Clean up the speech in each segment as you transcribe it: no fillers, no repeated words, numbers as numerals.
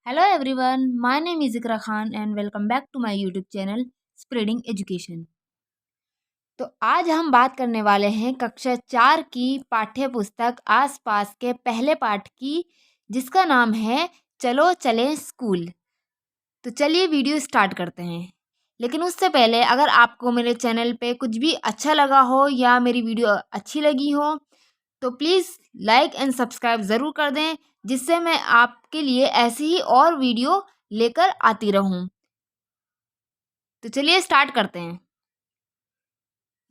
Hello everyone, my name is Ikra Khan and welcome back to my YouTube channel Spreading Education। तो आज हम बात करने वाले हैं कक्षा 4 की पाठ्य पुस्तक आसपास के पहले पाठ की, जिसका नाम है चलो चलें स्कूल। तो चलिए वीडियो स्टार्ट करते हैं। लेकिन उससे पहले अगर आपको मेरे चैनल पे कुछ भी अच्छा लगा हो या मेरी वीडियो अच्छी लगी हो तो प्लीज़ लाइक एंड सब्सक्राइब ज़रूर कर दें, जिससे मैं आपके लिए ऐसी ही और वीडियो लेकर आती रहूं। तो चलिए स्टार्ट करते हैं।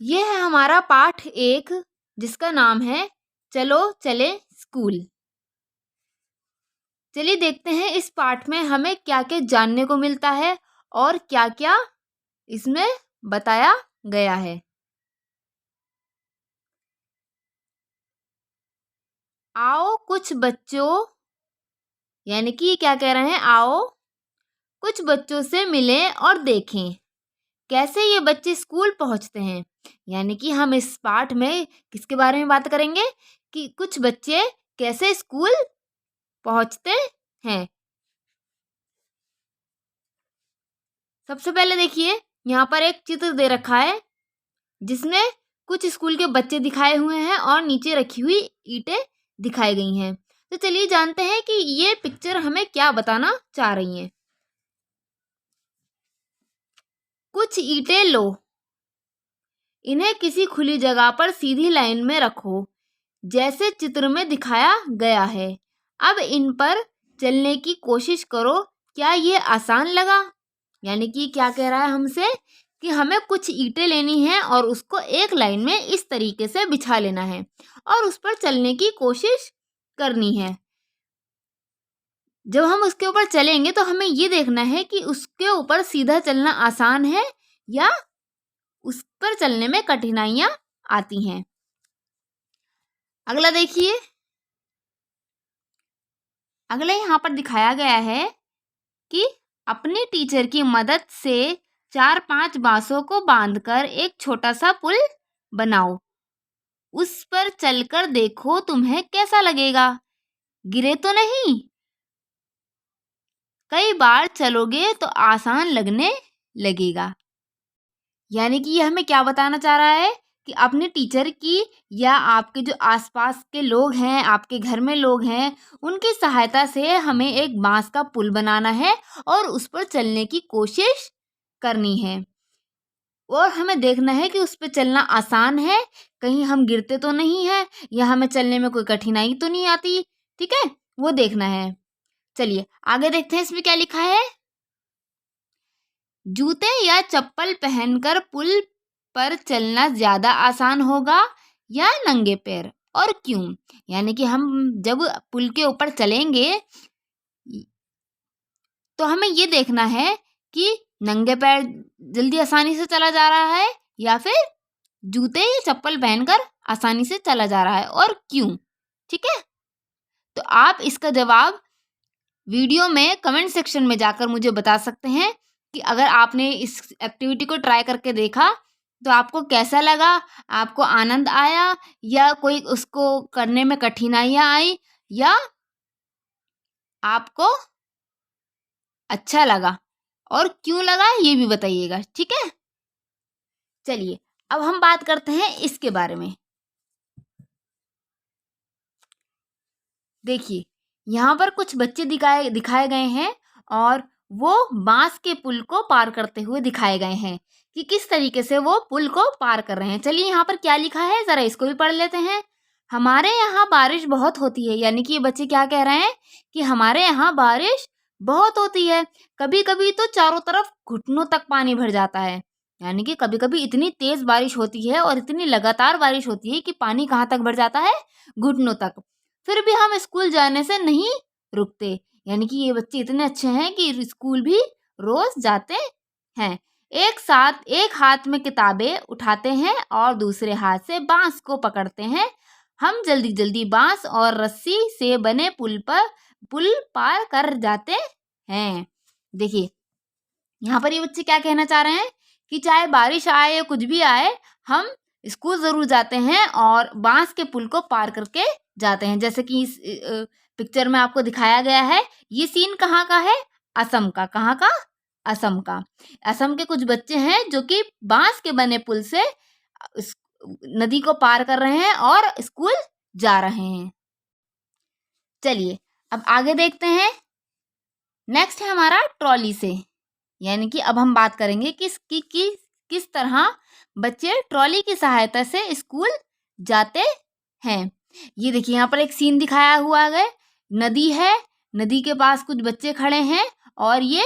ये है हमारा पाठ 1, जिसका नाम है चलो चले स्कूल। चलिए देखते हैं इस पाठ में हमें क्या क्या जानने को मिलता है और क्या क्या इसमें बताया गया है। आओ कुछ बच्चों, यानी कि क्या कह रहे हैं, आओ कुछ बच्चों से मिलें और देखें कैसे ये बच्चे स्कूल पहुंचते हैं। यानी कि हम इस पाठ में किसके बारे में बात करेंगे कि कुछ बच्चे कैसे स्कूल पहुंचते हैं। सबसे पहले देखिए, यहाँ पर एक चित्र दे रखा है जिसमें कुछ स्कूल के बच्चे दिखाए हुए हैं और नीचे रखी हुई ईंटें दिखाई गई हैं। तो चलिए जानते हैं कि ये पिक्चर हमें क्या बताना चाह रही है। कुछ ईंटें लो, इन्हें किसी खुली जगह पर सीधी लाइन में रखो जैसे चित्र में दिखाया गया है। अब इन पर चलने की कोशिश करो, क्या ये आसान लगा। यानी कि क्या कह रहा है हमसे कि हमें कुछ ईंटें लेनी है और उसको एक लाइन में इस तरीके से बिछा लेना है और उस पर चलने की कोशिश करनी है। जब हम उसके ऊपर चलेंगे तो हमें ये देखना है कि उसके ऊपर सीधा चलना आसान है या उस पर चलने में कठिनाइयां आती हैं। अगला देखिए, अगले यहाँ पर दिखाया गया है कि अपने टीचर की मदद से 4-5 बांसों को बांधकर एक छोटा सा पुल बनाओ। उस पर चलकर देखो तुम्हें कैसा लगेगा, गिरे तो नहीं। कई बार चलोगे तो आसान लगने लगेगा। यानी कि ये हमें क्या बताना चाह रहा है कि अपने टीचर की या आपके जो आसपास के लोग हैं, आपके घर में लोग हैं, उनकी सहायता से हमें एक बांस का पुल बनाना है और उस पर चलने की कोशिश करनी है। और हमें देखना है कि उस पर चलना आसान है, कहीं हम गिरते तो नहीं है या हमें चलने में कोई कठिनाई तो नहीं आती। ठीक है, वो देखना है। चलिए आगे देखते हैं इसमें क्या लिखा है। जूते या चप्पल पहनकर पुल पर चलना ज्यादा आसान होगा या नंगे पैर, और क्यों। यानी कि हम जब पुल के ऊपर चलेंगे तो हमें ये देखना है कि नंगे पैर जल्दी आसानी से चला जा रहा है या फिर जूते या चप्पल पहनकर आसानी से चला जा रहा है, और क्यों। ठीक है, तो आप इसका जवाब वीडियो में कमेंट सेक्शन में जाकर मुझे बता सकते हैं कि अगर आपने इस एक्टिविटी को ट्राई करके देखा तो आपको कैसा लगा, आपको आनंद आया या कोई उसको करने में कठिनाइयाँ आई या आपको अच्छा लगा, और क्यों लगा ये भी बताइएगा। ठीक है, चलिए अब हम बात करते हैं इसके बारे में। देखिए यहाँ पर कुछ बच्चे दिखाए गए हैं और वो बांस के पुल को पार करते हुए दिखाए गए हैं कि किस तरीके से वो पुल को पार कर रहे हैं। चलिए यहाँ पर क्या लिखा है जरा इसको भी पढ़ लेते हैं। हमारे यहाँ बारिश बहुत होती है। यानी कि ये बच्चे क्या कह रहे हैं कि हमारे यहाँ बारिश बहुत होती है, कभी कभी तो चारों तरफ घुटनों तक पानी भर जाता है। यानी कि कभी कभी इतनी तेज बारिश होती है और इतनी लगातार बारिश होती है कि पानी कहाँ तक भर जाता है, घुटनों तक। फिर भी हम स्कूल जाने से नहीं रुकते। यानी कि ये बच्चे इतने अच्छे हैं कि स्कूल भी रोज जाते हैं। एक हाथ में किताबें उठाते हैं और दूसरे हाथ से बांस को पकड़ते हैं। हम जल्दी जल्दी बांस और रस्सी से बने पुल पार कर जाते हैं। देखिए यहाँ पर ये बच्चे क्या कहना चाह रहे हैं कि चाहे बारिश आए या कुछ भी आए, हम स्कूल जरूर जाते हैं और बांस के पुल को पार करके जाते हैं। जैसे कि इस पिक्चर में आपको दिखाया गया है। ये सीन कहाँ का है? असम का। कहाँ का? असम का। असम के कुछ बच्चे हैं जो कि बांस के बने पुल से नदी को पार कर रहे हैं और स्कूल जा रहे हैं। चलिए अब आगे देखते हैं। नेक्स्ट है हमारा ट्रॉली से, यानी कि अब हम बात करेंगे किस तरह बच्चे ट्रॉली की सहायता से स्कूल जाते हैं। ये देखिए यहाँ पर एक सीन दिखाया हुआ है। नदी है, नदी के पास कुछ बच्चे खड़े हैं और ये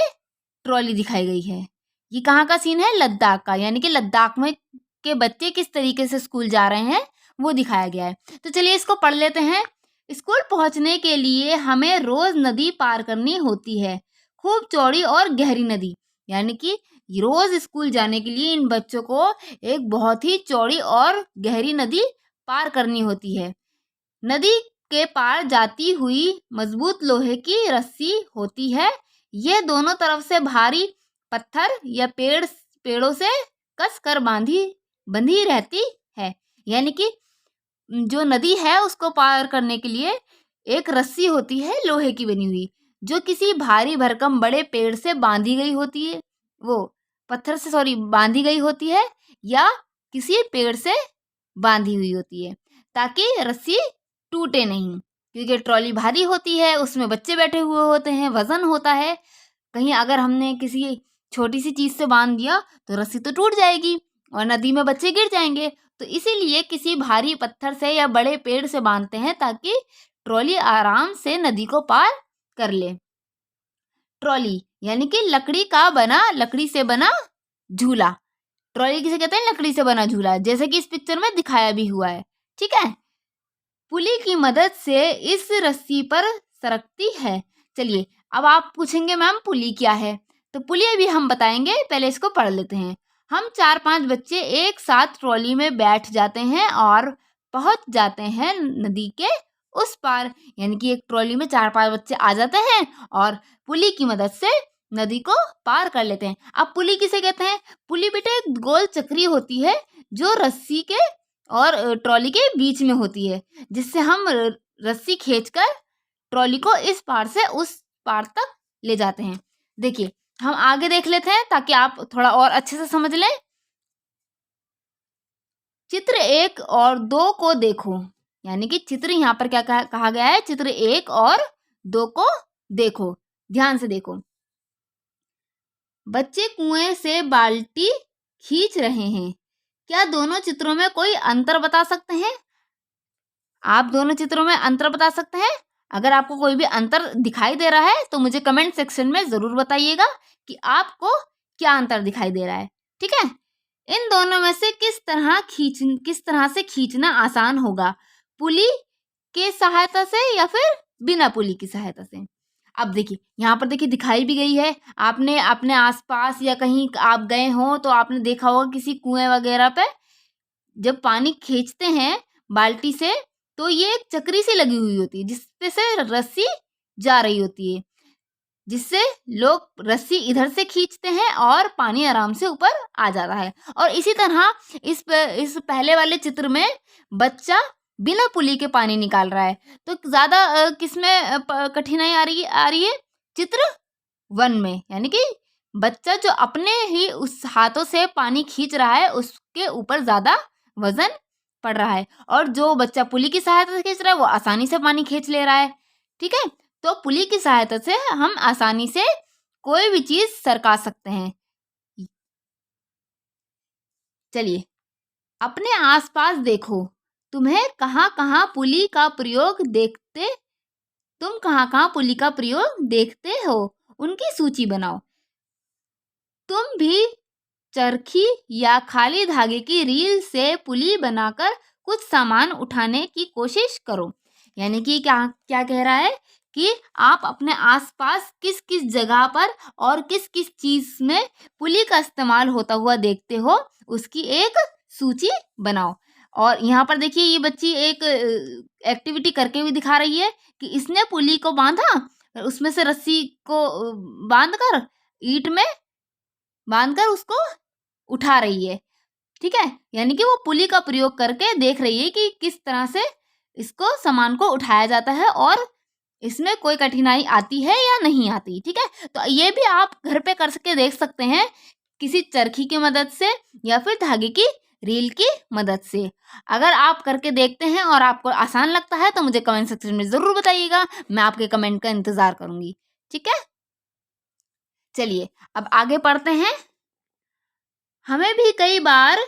ट्रॉली दिखाई गई है। ये कहाँ का सीन है? लद्दाख का, यानी कि लद्दाख में के बच्चे किस तरीके से स्कूल जा रहे हैं वो दिखाया गया है। तो चलिए इसको पढ़ लेते हैं। स्कूल पहुंचने के लिए हमें रोज नदी पार करनी होती है, खूब चौड़ी और गहरी नदी। यानी कि रोज स्कूल जाने के लिए इन बच्चों को एक बहुत ही चौड़ी और गहरी नदी पार करनी होती है। नदी के पार जाती हुई मजबूत लोहे की रस्सी होती है। यह दोनों तरफ से भारी पत्थर या पेड़ों से कस कर बंधी रहती है। यानी कि जो नदी है उसको पार करने के लिए एक रस्सी होती है लोहे की बनी हुई, जो किसी भारी भरकम बड़े पेड़ से बांधी गई होती है, वो पत्थर से बांधी गई होती है या किसी पेड़ से बांधी हुई होती है, ताकि रस्सी टूटे नहीं। क्योंकि ट्रॉली भारी होती है, उसमें बच्चे बैठे हुए होते हैं, वजन होता है। कहीं अगर हमने किसी छोटी सी चीज से बांध दिया तो रस्सी तो टूट जाएगी और नदी में बच्चे गिर जाएंगे। तो इसीलिए किसी भारी पत्थर से या बड़े पेड़ से बांधते हैं ताकि ट्रॉली आराम से नदी को पार कर ले। ट्रॉली यानी कि लकड़ी से बना झूला। ट्रॉली किसे कहते हैं? लकड़ी से बना झूला, जैसे कि इस पिक्चर में दिखाया भी हुआ है। ठीक है, पुली की मदद से इस रस्सी पर सरकती है। चलिए अब आप पूछेंगे मैम पुली क्या है? तो पुली अभी हम बताएंगे, पहले इसको पढ़ लेते हैं। हम 4-5 बच्चे एक साथ ट्रॉली में बैठ जाते हैं और पहुंच जाते हैं नदी के उस पार। यानी कि एक ट्रॉली में 4-5 बच्चे आ जाते हैं और पुली की मदद से नदी को पार कर लेते हैं। अब पुली किसे कहते हैं? पुली बेटा एक गोल चक्री होती है जो रस्सी के और ट्रॉली के बीच में होती है, जिससे हम रस्सी खींचकर ट्रॉली को इस पार से उस पार तक ले जाते हैं। देखिए हम आगे देख लेते हैं ताकि आप थोड़ा और अच्छे से समझ लें। चित्र 1 और 2 को देखो। यानी कि चित्र यहाँ पर क्या कहा गया है? चित्र 1 और 2 को देखो, ध्यान से देखो। बच्चे कुएं से बाल्टी खींच रहे हैं। क्या दोनों चित्रों में कोई अंतर बता सकते हैं? आप दोनों चित्रों में अंतर बता सकते हैं? अगर आपको कोई भी अंतर दिखाई दे रहा है तो मुझे कमेंट सेक्शन में जरूर बताइएगा कि आपको क्या अंतर दिखाई दे रहा है। ठीक है, इन दोनों में से किस तरह से खींचना आसान होगा? पुली के सहायता से या फिर बिना पुली की सहायता से? अब देखिए यहाँ पर देखिए दिखाई भी गई है। आपने अपने आसपास या कहीं आप गए हो तो आपने देखा होगा किसी कुएं वगैरह पे जब पानी खींचते हैं बाल्टी से तो ये एक चक्री सी लगी हुई होती है जिसपे से रस्सी जा रही होती है, जिससे लोग रस्सी इधर से खींचते हैं और पानी आराम से ऊपर आ जाता है। और इसी तरह इस पहले वाले चित्र में बच्चा बिना पुली के पानी निकाल रहा है। तो ज्यादा किसमें कठिनाई आ रही है? चित्र 1 में। यानी कि बच्चा जो अपने ही उस हाथों से पानी खींच रहा है उसके ऊपर ज्यादा वजन पड़ रहा है, और जो बच्चा पुली की सहायता से खींच रहा है वो आसानी से पानी खींच ले रहा है। ठीक है, तो पुली की सहायता से हम आसानी से कोई भी चीज सरका सकते हैं। चलिए अपने आसपास देखो, तुम्हें कहाँ-कहाँ पुली का प्रयोग देखते हो, उनकी सूची बनाओ। तुम भी चरखी या खाली धागे की रील से पुली बनाकर कुछ सामान उठाने की कोशिश करो। यानी कि क्या कह रहा है कि आप अपने आसपास किस किस जगह पर और किस किस चीज में पुली का इस्तेमाल होता हुआ देखते हो उसकी एक सूची बनाओ। और यहाँ पर देखिए ये बच्ची एक एक्टिविटी करके हुई दिखा रही है कि इसने पुली को बांधा, उसमें से रस्सी को बांधकर ईंट में बांधकर उसको उठा रही है। ठीक है, यानी कि वो पुली का प्रयोग करके देख रही है कि किस तरह से इसको सामान को उठाया जाता है और इसमें कोई कठिनाई आती है या नहीं आती, ठीक है। तो ये भी आप घर पे कर के देख सकते हैं, किसी चरखी की मदद से या फिर धागे की रील की मदद से। अगर आप करके देखते हैं और आपको आसान लगता है तो मुझे कमेंट सेक्शन में ज़रूर बताइएगा, मैं आपके कमेंट का इंतज़ार करूँगी, ठीक है। चलिए अब आगे पढ़ते हैं। हमें भी कई बार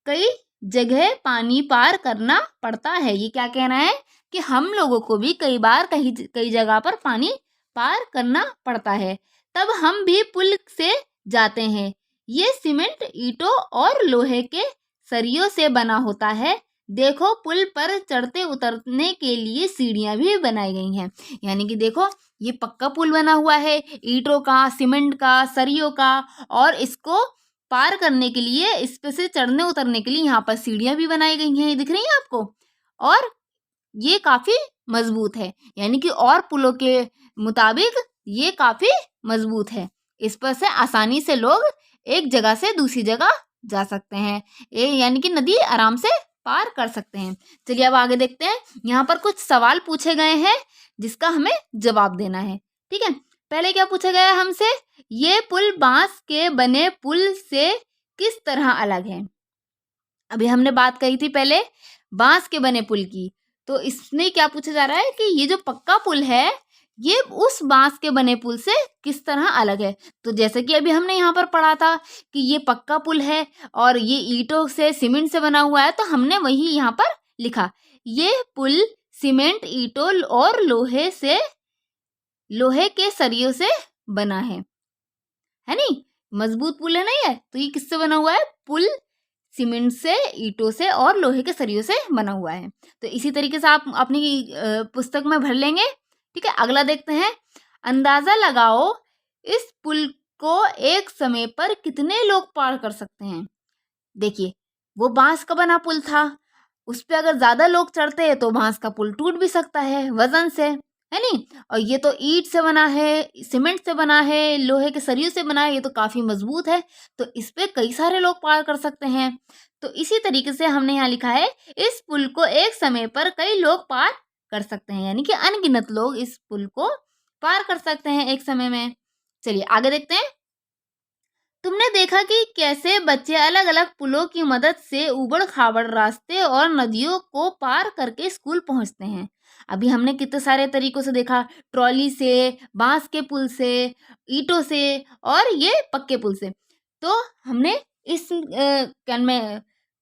कई जगह पानी पार करना पड़ता है। ये क्या कहना है कि हम लोगों को भी कई बार कई जगह पर पानी पार करना पड़ता है, तब हम भी पुल से जाते हैं। ये सीमेंट, ईंटों और लोहे के सरियों से बना होता है। देखो पुल पर चढ़ते उतरने के लिए सीढ़ियां भी बनाई गई हैं। यानी कि देखो ये पक्का पुल बना हुआ है, ईंटों का, सीमेंट का, सरियों का, और इसको पार करने के लिए, इस पे से चढ़ने उतरने के लिए यहाँ पर सीढ़ियां भी बनाई गई हैं, दिख रही हैं आपको। और ये काफी मजबूत है, यानी कि और पुलों के मुताबिक ये काफी मजबूत है। इस पर से आसानी से लोग एक जगह से दूसरी जगह जा सकते हैं, यानी कि नदी आराम से पार कर सकते हैं। चलिए अब आगे देखते हैं। यहाँ पर कुछ सवाल पूछे गए हैं जिसका हमें जवाब देना है, ठीक है। पहले क्या पूछा गया है हमसे, ये पुल बांस के बने पुल से किस तरह अलग है। अभी हमने बात कही थी पहले बांस के बने पुल की, तो इसमें क्या पूछा जा रहा है कि ये जो पक्का पुल है ये उस बांस के बने पुल से किस तरह अलग है। तो जैसे कि अभी हमने यहाँ पर पढ़ा था कि ये पक्का पुल है और ये ईंटों से, सीमेंट से बना हुआ है, तो हमने वही यहाँ पर लिखा, ये पुल सीमेंट, ईंटों और लोहे के सरियों से बना है नहीं, मजबूत पुल है ना ये। तो ये किससे बना हुआ है, पुल सीमेंट से, ईंटों से और लोहे के सरियों से बना हुआ है। तो इसी तरीके से आप अपनी पुस्तक में भर लेंगे, ठीक है। अगला देखते हैं। अंदाजा लगाओ इस पुल को एक समय पर कितने लोग पार कर सकते हैं। देखिए वो बांस का बना पुल था, उस पे अगर ज्यादा लोग चढ़ते हैं तो बांस का पुल टूट भी सकता है वजन से, है नहीं। और ये तो ईंट से बना है, सीमेंट से बना है, लोहे के सरियों से बना है, ये तो काफी मजबूत है, तो इस पे कई सारे लोग पार कर सकते हैं। तो इसी तरीके से हमने यहाँ लिखा है, इस पुल को एक समय पर कई लोग पार कर सकते हैं, यानी कि अनगिनत लोग इस पुल को पार कर सकते हैं एक समय में। चलिए आगे देखते हैं। तुमने देखा कि कैसे बच्चे अलग अलग पुलों की मदद से उबड़ खाबड़ रास्ते और नदियों को पार करके स्कूल पहुंचते हैं। अभी हमने कितने सारे तरीकों से देखा, ट्रॉली से, बांस के पुल से, ईंटों से और ये पक्के पुल से। तो हमने इस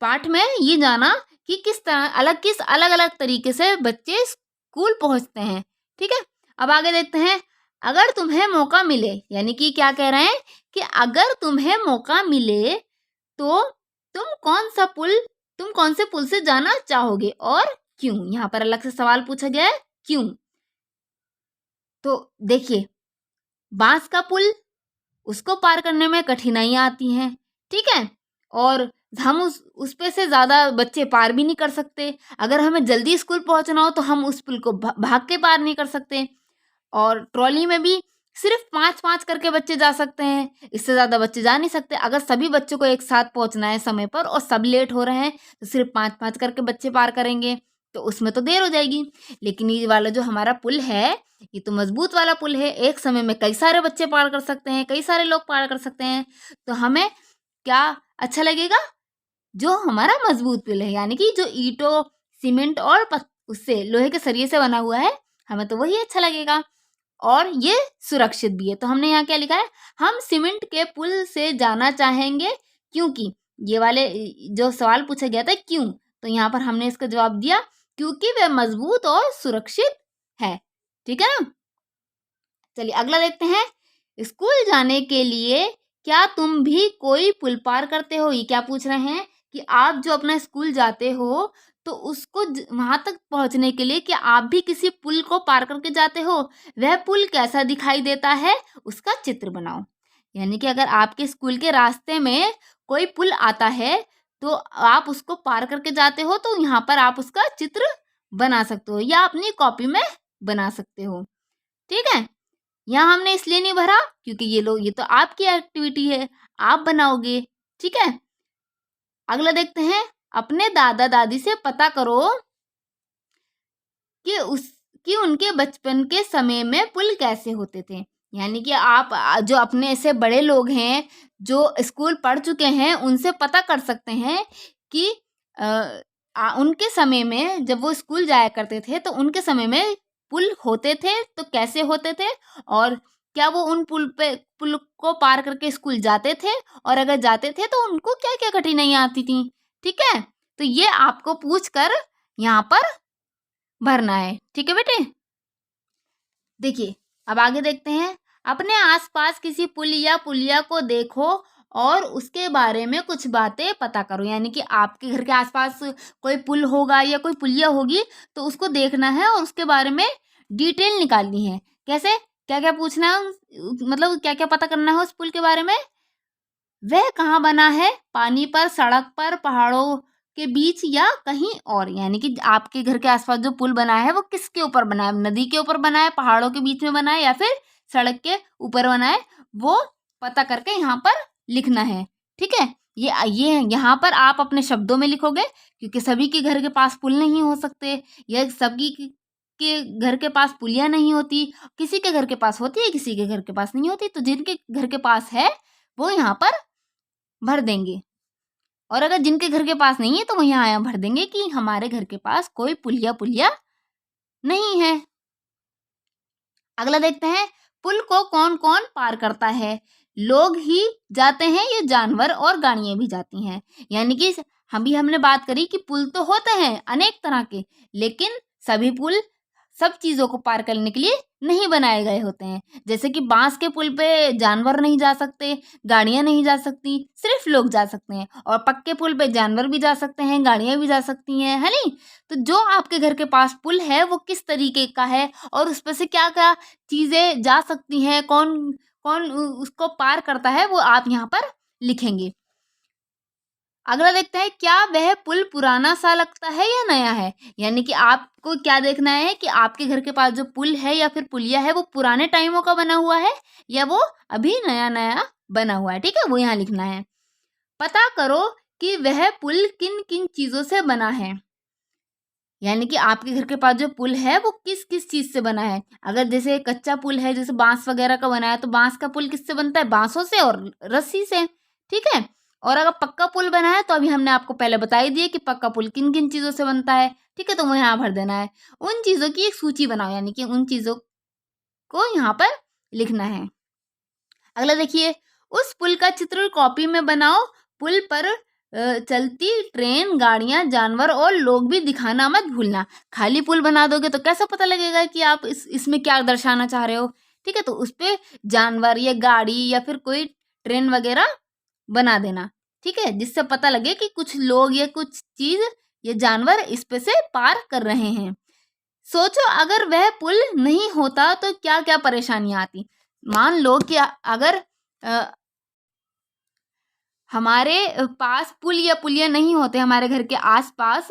पाठ में ये जाना कि किस अलग अलग तरीके से बच्चे स्कूल पहुंचते हैं, ठीक है। अब आगे देखते हैं। अगर तुम्हें मौका मिले, यानी कि क्या कह रहे हैं कि अगर तुम्हें मौका मिले तो तुम कौन से पुल से जाना चाहोगे और क्यों। यहाँ पर अलग से सवाल पूछा गया है, क्यों। तो देखिए बांस का पुल, उसको पार करने में कठिनाइयां आती हैं, ठीक है। और हम उस पे से ज्यादा बच्चे पार भी नहीं कर सकते। अगर हमें जल्दी स्कूल पहुंचना हो तो हम उस पुल को भाग के पार नहीं कर सकते। और ट्रॉली में भी सिर्फ 5-5 करके बच्चे जा सकते हैं, इससे ज़्यादा बच्चे जा नहीं सकते। अगर सभी बच्चों को एक साथ पहुंचना है समय पर और सब लेट हो रहे हैं तो सिर्फ 5-5 करके बच्चे पार करेंगे, तो उसमें तो देर हो जाएगी। लेकिन ये वाला जो हमारा पुल है ये तो मजबूत वाला पुल है, एक समय में कई सारे बच्चे पार कर सकते हैं, कई सारे लोग पार कर सकते हैं। तो हमें क्या अच्छा लगेगा, जो हमारा मजबूत पुल है, यानी कि जो ईंटों, सीमेंट और उससे लोहे के सरिये से बना हुआ है, हमें तो वही अच्छा लगेगा और ये सुरक्षित भी है। तो हमने यहाँ क्या लिखा है, हम सीमेंट के पुल से जाना चाहेंगे क्योंकि, ये वाले जो सवाल पूछा गया था क्यों, तो यहाँ पर हमने इसका जवाब दिया क्योंकि वह मजबूत और सुरक्षित है, ठीक है ना। चलिए अगला देखते हैं। स्कूल जाने के लिए क्या तुम भी कोई पुल पार करते हो। ये क्या पूछ रहे हैं कि आप जो अपना स्कूल जाते हो तो उसको वहां तक पहुंचने के लिए क्या आप भी किसी पुल को पार करके जाते हो, वह पुल कैसा दिखाई देता है उसका चित्र बनाओ। यानी कि अगर आपके स्कूल के रास्ते में कोई पुल आता है तो आप उसको पार करके जाते हो तो यहाँ पर आप उसका चित्र बना सकते हो या अपनी कॉपी में बना सकते हो, ठीक है। यहाँ हमने इसलिए नहीं भरा क्योंकि ये तो आपकी एक्टिविटी है, आप बनाओगे, ठीक है। अगला देखते हैं। अपने दादा दादी से पता करो कि कि उनके बचपन के समय में पुल कैसे होते थे। यानी कि आप जो अपने से बड़े लोग हैं, जो स्कूल पढ़ चुके हैं, उनसे पता कर सकते हैं कि उनके समय में जब वो स्कूल जाया करते थे तो उनके समय में पुल होते थे तो कैसे होते थे, और क्या वो उन पुल को पार करके स्कूल जाते थे, और अगर जाते थे तो उनको क्या-क्या कठिनाइयाँ आती थी। ठीक है? तो ये आपको पूछ कर यहाँ पर भरना है। ठीक है बेटे? देखिए, अब आगे देखते हैं। अपने आसपास किसी पुल या पुलिया को देखो और उसके बारे में कुछ बातें पता करो। यानी कि आपके घर के आसपास कोई पुल होगा या कोई पुलिया होगी तो उसको देखना है और उसके बारे में डिटेल निकालनी है। कैसे? क्या-क्या पूछना है, मतलब क्या-क्या पता करना है उस पुल के बारे में? वह कहाँ बना है? पानी पर, सड़क पर, पहाड़ों के बीच या कहीं और? यानी कि आपके घर के आसपास जो पुल बना है वो किसके ऊपर बना है? नदी के ऊपर बना है, पहाड़ों के बीच में बना है या फिर सड़क के ऊपर बना है? वो पता करके यहाँ पर लिखना है। ठीक है? ये यहाँ पर आप अपने शब्दों में लिखोगे, क्योंकि सभी के घर के पास पुल नहीं हो सकते, या सभी के घर के पास पुलिया नहीं होती। किसी के घर के पास होती है, किसी के घर के पास नहीं होती। तो जिनके घर के पास है वो यहाँ पर भर देंगे, और अगर जिनके घर के पास नहीं है तो वो यहाँ भर देंगे कि हमारे घर के पास कोई पुलिया नहीं है। अगला देखते हैं, पुल को कौन कौन पार करता है? लोग ही जाते हैं या जानवर और गाड़ियां भी जाती हैं? यानी कि हमने बात करी कि पुल तो होते हैं अनेक तरह के, लेकिन सभी पुल सब चीजों को पार करने के लिए नहीं बनाए गए होते हैं। जैसे कि बांस के पुल पे जानवर नहीं जा सकते, गाड़ियां नहीं जा सकती, सिर्फ लोग जा सकते हैं। और पक्के पुल पे जानवर भी जा सकते हैं, गाड़ियां भी जा सकती हैं, है नहीं? तो जो आपके घर के पास पुल है वो किस तरीके का है और उस पर से क्या क्या चीजें जा सकती हैं, कौन कौन उसको पार करता है, वो आप यहाँ पर लिखेंगे। अगला देखते हैं, क्या वह पुल पुराना सा लगता है या नया है? यानी कि आपको क्या देखना है कि आपके घर के पास जो पुल है या फिर पुलिया है वो पुराने टाइमों का बना हुआ है या वो अभी नया नया बना हुआ है। ठीक है, वो यहाँ लिखना है। पता करो कि वह पुल किन किन चीजों से बना है। यानी कि आपके घर के पास जो पुल है वो किस किस चीज से बना है। अगर जैसे कच्चा पुल है, जैसे बांस वगैरह का बना है, तो बांस का पुल किससे बनता है? बांसों से और रस्सी से। ठीक है, और अगर पक्का पुल बना है तो अभी हमने आपको पहले बता ही दिया कि पक्का पुल किन किन चीजों से बनता है। ठीक है, तो वो यहाँ भर देना है। उन चीजों की एक सूची बनाओ, यानी कि उन चीजों को यहाँ पर लिखना है। अगला देखिए, उस पुल का चित्र कॉपी में बनाओ। पुल पर चलती ट्रेन, गाड़ियां, जानवर और लोग भी दिखाना मत भूलना। खाली पुल बना दोगे तो कैसे पता लगेगा कि आप इसमें क्या दर्शाना चाह रहे हो। ठीक है, तो उस पे जानवर या गाड़ी या फिर कोई ट्रेन वगैरह बना देना। ठीक है, जिससे पता लगे कि कुछ लोग या कुछ चीज या जानवर इस पे से पार कर रहे हैं। सोचो, अगर वह पुल नहीं होता तो क्या क्या परेशानियां आती। मान लो कि अगर हमारे पास पुल या पुलिया नहीं होते हमारे घर के आसपास,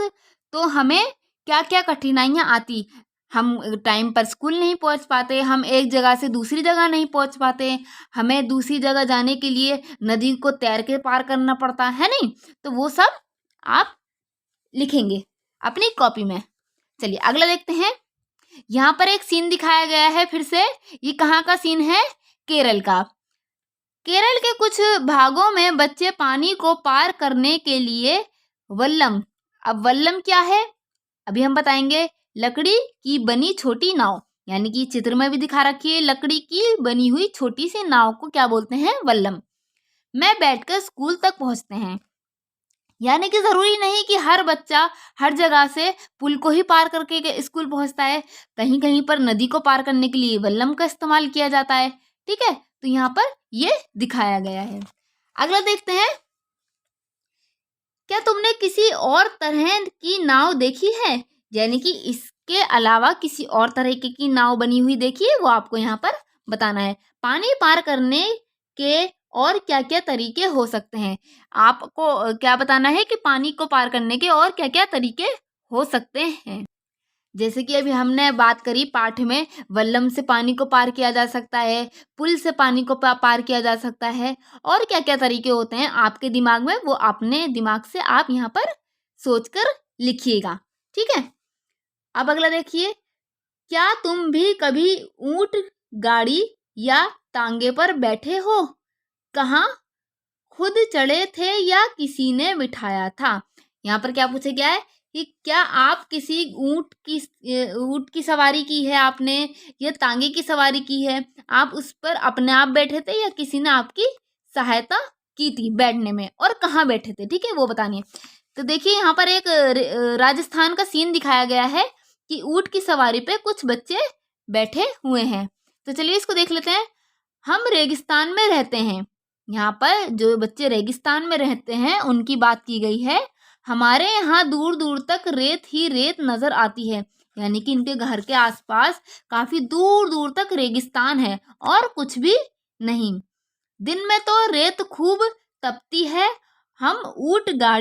तो हमें क्या क्या कठिनाइयाँ आती। हम टाइम पर स्कूल नहीं पहुंच पाते, हम एक जगह से दूसरी जगह नहीं पहुंच पाते, हमें दूसरी जगह जाने के लिए नदी को तैर के पार करना पड़ता है नहीं। तो वो सब आप लिखेंगे अपनी कॉपी में। चलिए अगला देखते हैं। यहाँ पर एक सीन दिखाया गया है फिर से। ये कहाँ का सीन है? केरल का। केरल के कुछ भागों में बच्चे पानी को पार करने के लिए वल्लम। अब वल्लम क्या है अभी हम बताएंगे। लकड़ी की बनी छोटी नाव, यानी कि चित्र में भी दिखा रखी है, लकड़ी की बनी हुई छोटी सी नाव को क्या बोलते हैं? वल्लम। में बैठकर स्कूल तक पहुंचते हैं। यानी कि जरूरी नहीं कि हर बच्चा हर जगह से पुल को ही पार करके स्कूल पहुंचता है। कहीं कहीं पर नदी को पार करने के लिए वल्लम का इस्तेमाल किया जाता है। ठीक है, तो यहाँ पर ये दिखाया गया है। अगला देखते हैं, क्या तुमने किसी और तरह की नाव देखी है? यानी कि इसके अलावा किसी और तरीके की नाव बनी हुई देखी है, वो आपको यहाँ पर बताना है। पानी पार करने के और क्या क्या तरीके हो सकते हैं, आपको क्या बताना है कि पानी को पार करने के और क्या क्या तरीके हो सकते हैं। जैसे कि अभी हमने बात करी पाठ में, वल्लम से पानी को पार किया जा सकता है, पुल से पानी को पार किया जा सकता है, और क्या क्या तरीके होते हैं आपके दिमाग में, वो अपने दिमाग से आप यहाँ पर सोचकर लिखिएगा। ठीक है, अब अगला देखिए, क्या तुम भी कभी ऊंट गाड़ी या तांगे पर बैठे हो? कहाँ खुद चढ़े थे या किसी ने बिठाया था? यहाँ पर क्या पूछा गया है कि क्या आप किसी ऊंट की सवारी की है आपने, या तांगे की सवारी की है? आप उस पर अपने आप बैठे थे या किसी ने आपकी सहायता की थी बैठने में, और कहाँ बैठे थे, ठीक है, वो बतानी है। तो देखिए यहाँ पर एक राजस्थान का सीन दिखाया गया है कि ऊंट की सवारी पे कुछ बच्चे बैठे हुए हैं। तो चलिए इसको देख लेते हैं। हम रेगिस्तान में रहते हैं। यहाँ पर जो बच्चे रेगिस्तान में रहते हैं उनकी बात की गई है। हमारे यहाँ दूर दूर तक रेत ही रेत नजर आती है, यानी कि इनके घर के आसपास काफी दूर दूर तक रेगिस्तान है और कुछ भी नहीं। दिन में तो रेत खूब तपती है। हम ऊंट गाड़ी